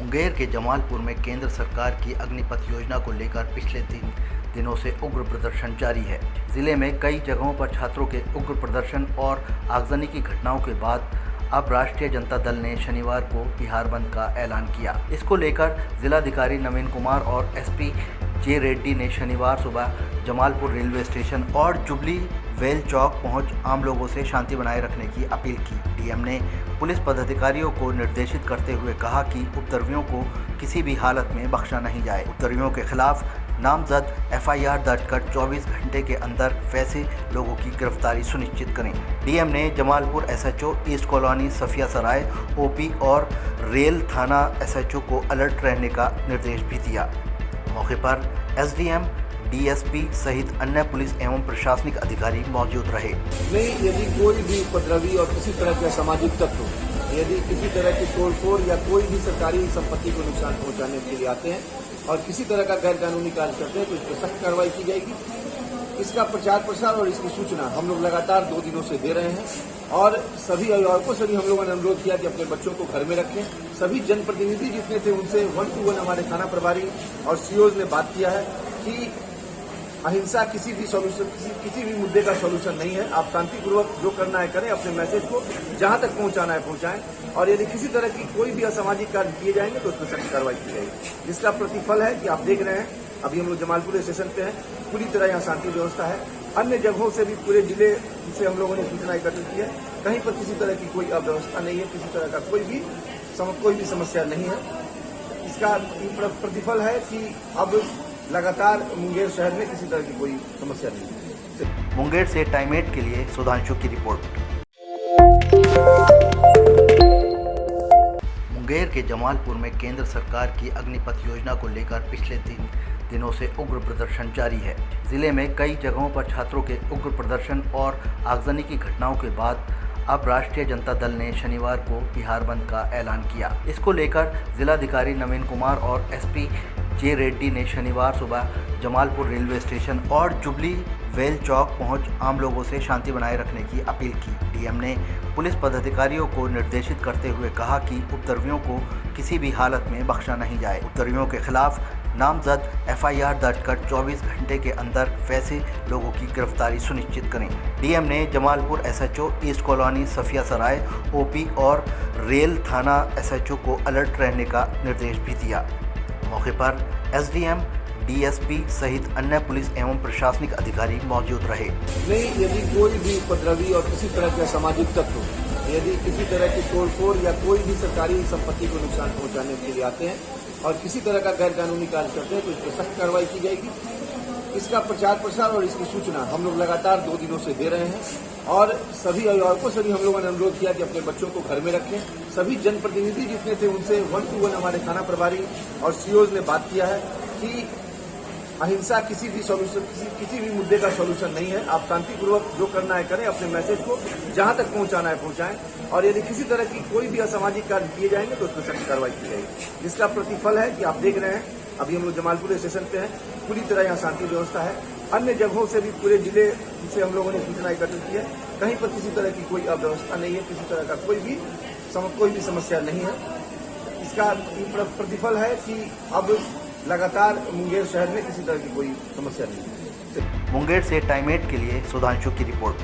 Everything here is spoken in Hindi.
मुंगेर के जमालपुर में केंद्र सरकार की अग्निपथ योजना को लेकर पिछले 3 दिनों से उग्र प्रदर्शन जारी है। जिले में कई जगहों पर छात्रों के उग्र प्रदर्शन और आगजनी की घटनाओं के बाद अब राष्ट्रीय जनता दल ने शनिवार को बिहार बंद का ऐलान किया। इसको लेकर जिलाधिकारी नवीन कुमार और एसपी जे रेड्डी ने शनिवार सुबह जमालपुर रेलवे स्टेशन और जुबली वेल चौक पहुंच आम लोगों से शांति बनाए रखने की अपील की। डीएम ने पुलिस पदाधिकारियों को निर्देशित करते हुए कहा कि उपद्रवियों को किसी भी हालत में बख्शा नहीं जाए। उपद्रवियों के खिलाफ नामजद एफआईआर दर्ज कर 24 घंटे के अंदर वैसे लोगों की गिरफ्तारी सुनिश्चित करें। डीएम ने Jamalpur SHO, east colony, Safiya Sarai OP और रेल थाना एसएचओ को अलर्ट रहने का निर्देश भी दिया। मौके पर एसडीएम, डीएसपी सहित अन्य पुलिस एवं प्रशासनिक अधिकारी मौजूद रहे। नहीं, यदि कोई भी उपद्रवी और किसी तरह के असामाजिक तत्व यदि किसी तरह की तोड़फोड़ या कोई भी सरकारी संपत्ति को नुकसान पहुंचाने के लिए आते हैं और किसी तरह का गैर कानूनी कार्य करते हैं तो इस पर सख्त कार्रवाई की जाएगी। इसका प्रचार प्रसार और इसकी सूचना हम लोग लगातार 2 दिनों से दे रहे हैं और सभी अभिभावकों से भी हम लोगों ने अनुरोध किया कि अपने बच्चों को घर में रखें। सभी जनप्रतिनिधि जितने थे उनसे 1 to 1 हमारे थाना प्रभारी और सीओज ने बात किया है कि अहिंसा किसी भी मुद्दे का सॉल्यूशन नहीं है। आप शांतिपूर्वक जो करना है करें, अपने मैसेज को जहां तक पहुंचाना है पहुंचाएं और यदि किसी तरह की कोई भी असामाजिक कार्य किए जाएंगे तो उस पर सख्त कार्रवाई की जाएगी, जिसका प्रतिफल है कि आप देख रहे हैं अभी हम लोग जमालपुर स्टेशन पे हैं, पूरी तरह यहाँ शांति व्यवस्था है। अन्य जगहों से भी पूरे जिले से हम लोगों ने सूचना एकत्रित की है, कहीं पर किसी तरह की कोई अव्यवस्था नहीं है, किसी तरह का कोई भी समस्या नहीं है। इसका प्रतिफल है कि अब लगातार मुंगेर शहर में किसी तरह की कोई समस्या नहीं है। मुंगेर से टाइम 8 के लिए सुधांशु की रिपोर्ट। मुंगेर के जमालपुर में केंद्र सरकार की अग्निपथ योजना को लेकर पिछले 3 दिनों से उग्र प्रदर्शन जारी है। जिले में कई जगहों पर छात्रों के उग्र प्रदर्शन और आगजनी की घटनाओं के बाद अब राष्ट्रीय जनता दल ने शनिवार को बिहार बंद का ऐलान किया। इसको लेकर जिलाधिकारी नवीन कुमार और एसपी जे रेड्डी ने शनिवार सुबह जमालपुर रेलवे स्टेशन और जुबली वेल चौक पहुंच आम लोगों से शांति बनाए रखने की अपील की। डीएम ने पुलिस पदाधिकारियों को निर्देशित करते हुए कहा कि उपद्रवियों को किसी भी हालत में बख्शा नहीं जाए। उपद्रवियों के खिलाफ नामजद एफआईआर दर्ज कर 24 घंटे के अंदर वैसे लोगों की गिरफ्तारी सुनिश्चित करें। डीएम ने Jamalpur SHO, east colony, Safiya Sarai OP और रेल थाना एसएचओ को अलर्ट रहने का निर्देश भी दिया। मौके पर एसडीएम, डीएसपी सहित अन्य पुलिस एवं प्रशासनिक अधिकारी मौजूद रहे। नहीं, यदि कोई भी उपद्रवी और किसी तरह के असामाजिक तत्व यदि किसी तरह की तोड़फोड़ या कोई भी सरकारी संपत्ति को नुकसान पहुंचाने के लिए आते हैं और किसी तरह का गैर कानूनी कार्य करते हैं तो इस पर सख्त कार्रवाई की जाएगी। इसका प्रचार प्रसार और इसकी सूचना हम लोग लगातार 2 दिनों से दे रहे हैं और सभी अभिभावकों से भी हम लोगों ने अनुरोध किया कि अपने बच्चों को घर में रखें। सभी जनप्रतिनिधि जितने थे उनसे 1 to 1 हमारे थाना प्रभारी और सीओज ने बात किया है कि अहिंसा किसी भी मुद्दे का सॉल्यूशन नहीं है। आप शांतिपूर्वक जो करना है करें, अपने मैसेज को जहां तक पहुंचाना है पहुंचाएं और यदि किसी तरह की कोई भी असामाजिक कार्य किए जाएंगे तो उस पर सख्त कार्रवाई की जाएगी, जिसका प्रतिफल है कि आप देख रहे हैं अभी हम लोग जमालपुर स्टेशन पे हैं, पूरी तरह यहाँ शांति व्यवस्था है। अन्य जगहों से भी पूरे जिले से हम लोगों ने सूचना एकत्रित की है, कहीं पर किसी तरह की कोई अव्यवस्था नहीं है, किसी तरह का कोई भी समस्या नहीं है। इसका प्रतिफल है कि अब लगातार मुंगेर शहर में किसी तरह की कोई समस्या नहीं है। मुंगेर से टाइम 8 के लिए सुधांशु की रिपोर्ट।